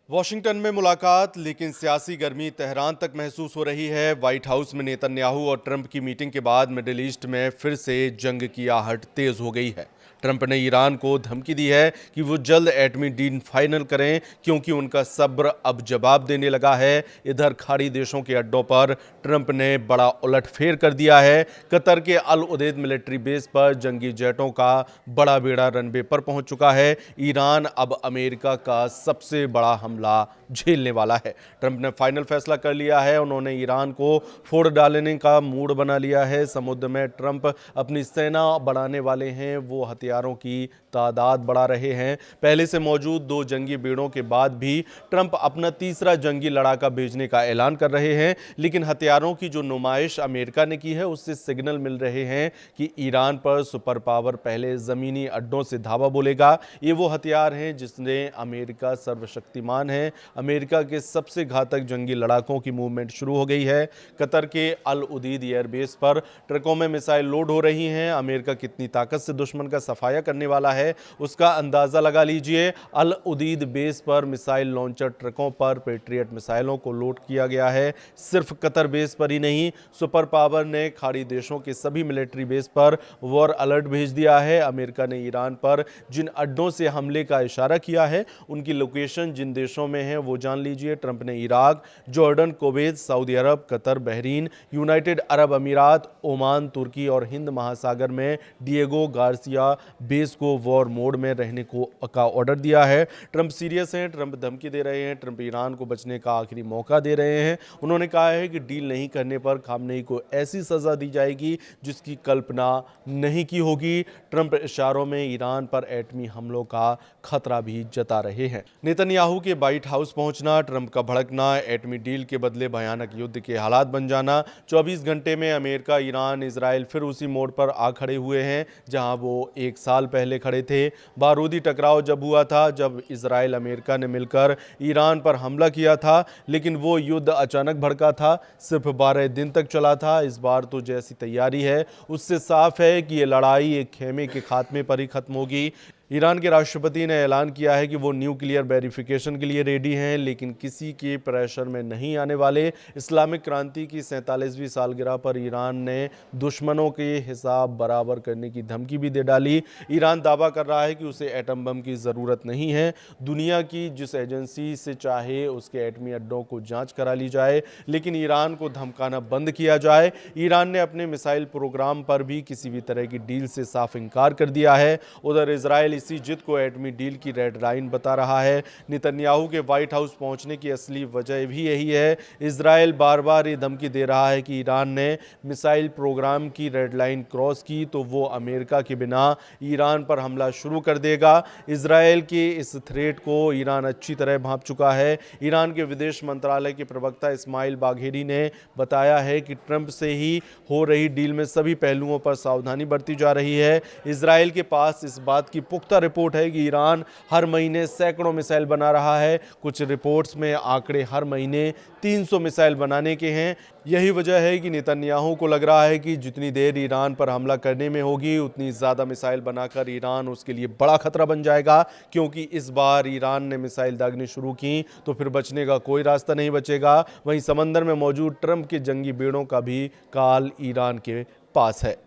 Washington में मुलाकात, लेकिन सियासी गर्मी तेहरान तक महसूस हो रही है। व्हाइट हाउस में नेतन्याहू और ट्रंप की मीटिंग के बाद मिडिल ईस्ट में फिर से जंग की आहट तेज हो गई है। ट्रंप ने ईरान को धमकी दी है कि वो जल्द एटमी डील फाइनल करें, क्योंकि उनका सब्र अब जवाब देने लगा है। इधर खाड़ी देशों के अड्डों पर ट्रंप ने बड़ा उलटफेर कर दिया है। कतर के अल उदैद मिलिट्री बेस पर जंगी जेटों का बड़ा बेड़ा रनवे पर पहुंच चुका है। ईरान अब अमेरिका का सबसे बड़ा हमला झेलने वाला है। ट्रंप ने फाइनल फैसला कर लिया है। उन्होंने ईरान को फोड़ डालने का मूड बना लिया है। समुद्र में ट्रंप अपनी सेना बढ़ाने वाले हैं। वो हथियारों की तादाद बढ़ा रहे हैं। पहले से मौजूद 2 जंगी बेड़ों के बाद भी ट्रंप अपना तीसरा जंगी लड़ाका भेजने का ऐलान कर रहे हैं। लेकिन हथियारों की जो नुमाइश अमेरिका ने की है, उससे सिग्नल मिल रहे हैं कि ईरान पर सुपर पावर पहले जमीनी अड्डों से धावा बोलेगा। ये वो हथियार हैं जिसने अमेरिका सर्वशक्तिमान है। अमेरिका के सबसे घातक जंगी लड़ाकों की मूवमेंट शुरू हो गई है। कतर के अल उदीद एयरबेस पर ट्रकों में मिसाइल लोड हो रही हैं। अमेरिका कितनी ताकत से दुश्मन का सफाया करने वाला है, उसका अंदाजा लगा लीजिए। अल उदीद बेस पर मिसाइल लॉन्चर ट्रकों पर पेट्रियट मिसाइलों को लोड किया गया है। सिर्फ कतर बेस पर ही नहीं, सुपर पावर ने खाड़ी देशों के सभी मिलिट्री बेस पर वॉर अलर्ट भेज दिया है। अमेरिका ने ईरान पर जिन अड्डों से हमले का इशारा किया है, उनकी लोकेशन जिन देशों में है वो जान लीजिए। ट्रंप ने इराक, जॉर्डन, कुवैत, सऊदी अरब, कतर, बहरीन, यूनाइटेड अरब अमीरात, ओमान, तुर्की और हिंद महासागर में डिएगो गार्सिया बेस को वॉर मोड में रहने का ऑर्डर दिया है। ट्रंप सीरियस हैं। ट्रंप धमकी दे रहे हैं। ट्रंप ईरान को बचने का आखिरी मौका दे रहे हैं। उन्होंने कहा है कि डील नहीं करने पर खामनेई को ऐसी सजा दी जाएगी जिसकी कल्पना नहीं की होगी। ट्रंप इशारों में ईरान पर एटमी हमलों का खतरा भी जता रहे हैं। नेतन्याहू के व्हाइट हाउस पहुंचना, ट्रंप का भड़कना, एटमी डील के बदले भयानक युद्ध के हालात बन जाना। 24 घंटे में अमेरिका, ईरान, इजराइल फिर उसी मोड़ पर आ खड़े हुए हैं जहां वो 1 साल पहले खड़े थे। बारूदी टकराव जब हुआ था, जब इजराइल अमेरिका ने मिलकर ईरान पर हमला किया था, लेकिन वो युद्ध अचानक भड़का था। सिर्फ 12 दिन तक चला था। इस बार तो जैसी तैयारी है, उससे साफ है कि ये लड़ाई एक खेमे के खात्मे पर ही खत्म होगी। ईरान के राष्ट्रपति ने ऐलान किया है कि वो न्यूक्लियर वेरिफिकेशन के लिए रेडी हैं, लेकिन किसी के प्रेशर में नहीं आने वाले। इस्लामिक क्रांति की 47वीं सालगिरह पर ईरान ने दुश्मनों के हिसाब बराबर करने की धमकी भी दे डाली। ईरान दावा कर रहा है कि उसे एटम बम की ज़रूरत नहीं है। दुनिया की जिस एजेंसी से चाहे उसके एटमी अड्डों को जांच करा ली जाए, लेकिन ईरान को धमकाना बंद किया जाए। ईरान ने अपने मिसाइल प्रोग्राम पर भी किसी भी तरह की डील से साफ इनकार कर दिया है। उधर इजराइल इसी जिद को एटमी डील की रेड लाइन बता रहा है। नेतन्याहू के व्हाइट हाउस पहुंचने की असली वजह भी यही है। इजराइल बार बार ये धमकी दे रहा है कि ईरान ने मिसाइल प्रोग्राम की रेड लाइन क्रॉस की तो वो अमेरिका के बिना ईरान पर हमला शुरू कर देगा। इजराइल के इस थ्रेट को ईरान अच्छी तरह भांप चुका है। ईरान के विदेश मंत्रालय के प्रवक्ता इस्माइल बाघेरी ने बताया है कि ट्रंप से ही हो रही डील में सभी पहलुओं पर सावधानी बरती जा रही है। इजराइल के पास इस बात की पुख्ता रिपोर्ट है कि ईरान हर महीने सैकड़ों मिसाइल बना रहा है। कुछ रिपोर्ट्स में आंकड़े हर महीने 300 मिसाइल बनाने के हैं। यही वजह है कि नेतन्याहू को लग रहा है कि जितनी देर ईरान पर हमला करने में होगी, उतनी ज़्यादा मिसाइल बनाकर ईरान उसके लिए बड़ा खतरा बन जाएगा। क्योंकि इस बार ईरान ने मिसाइल दागनी शुरू की तो फिर बचने का कोई रास्ता नहीं बचेगा। वहीं समंदर में मौजूद ट्रंप के जंगी बेड़ों का भी काल ईरान के पास है।